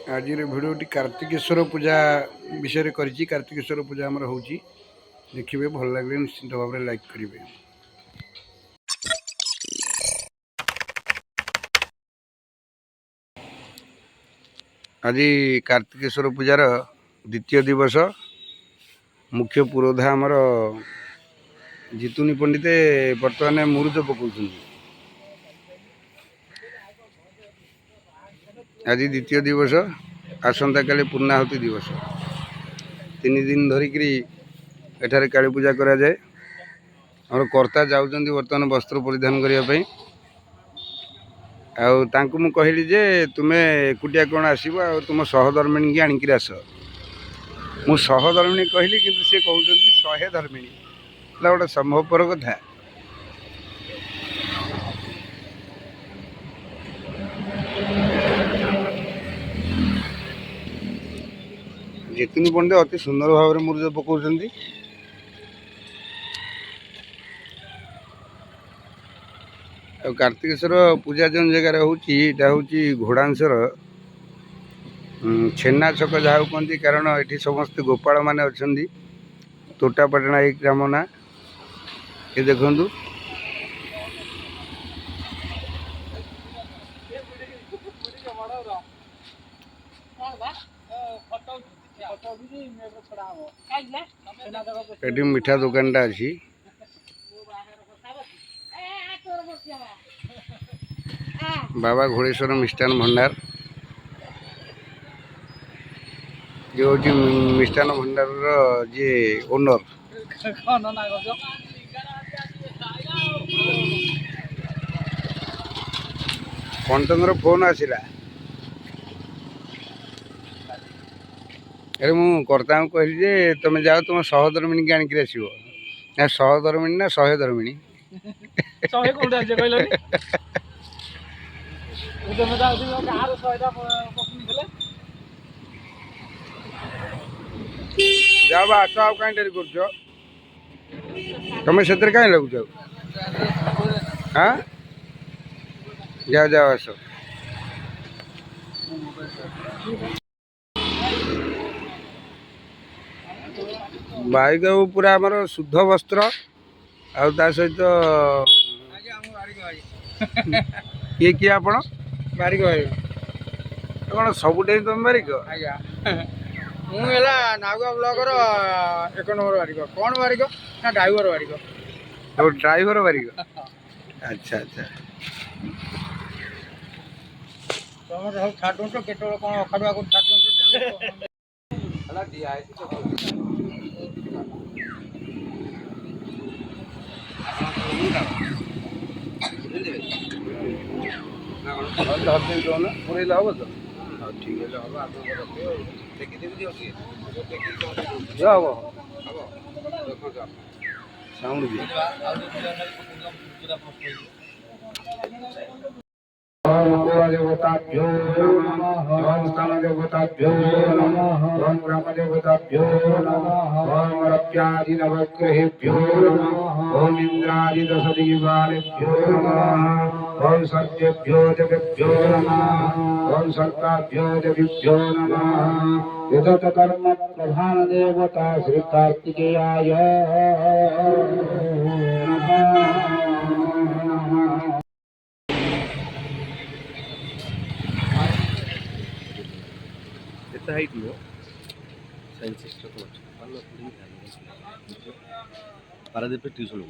आज भिडियोटी कार्तिकेश्वर पूजा विषय करी। कार्तिकेश्वर पूजा आमर हो देखिए, भल लगे निश्चिंत भाव में लाइक करेंगे। आज कार्तिकेश्वर पूजार द्वितीय दिवस। मुख्य पुरोधा आमर जितुनी पंडित बर्तमान मुरुज पकाउछन्। आज द्वितीय दिवस, आसंता काली पूर्णाहुति दिवस। 3 दिन धरिकी एठारे काली पूजा करा जाए। और कर्ता जाउछन्ति बर्तमान वस्त्र परिधान करने। आउ मु कहली जे तुमे एकुटिया कौन आसब आ तुम सहधर्मिणी की आणिक आस। मु सहधर्मिणी कहली किंतु से कहउछन्ति 100 धर्मिणी। गोटे संभवपर कथा। जितुनी पंडित अति सुंदर भाव में मुरुज पकाउछन्ति। कार्तिकेश्वर पूजा जो जगार हूँ घोड़ांसर छेना छक जहाँ कहती, कारण ये समस्त गोपाल माने अच्छा। तोटापाटଣା एक ग्राम ना ये देखु। ये मिठा दुकानटा अच्छी। बाबा घोड़ेश्वर मिष्टान भंडार। ये हूँ मिष्टान भंडार जी ओनर। कौन तंगर फोन आसला? अरे मु कर्ता कहली जे तुम जाओ तुम सहधर्मिणी की आणिक आसो। ना सहधर्मिणी ना 100 धर्मिणी। जाओ आस आउ कहीं डेरी कर तुम से कहीं लगुच। हाँ जाओ जाओ आस। बाइक पूरा आमर शुद्ध वस्त्र आ सहित किए किए आप बारिक भाई कौन सबुटे तुम बारिक? मुझे नागुआ ब्लॉकर 1 नंबर बारिक। कौन बारिक ना ड्राइवर बारिक? तो ड्राइवर बारिक। अच्छा अच्छा। तुम सब छाड़ के कौन अखाड़ुआ को छाड़ पूरे हम तो हाँ ठीक है हम साउंड भी देवताभ्यो नमः। ओम स्थान देवताभ्यो नमः। ओम ग्राम देवताभ्यो नमः। ओम रप्यादि नवग्रहेभ्यो नमः। ओम इंद्रादि 10 दिवानेभ्यो नमः। ओम सर्पेभ्यो देवेभ्यो नमः। ओम सर्पाभ्यो देवीभ्यो नमः। यदत कर्म प्रधान देवता श्री कार्तिकेयाय नमः। हाइट लो साइंस सिस्टम को पारादीप ट्यूशन हो।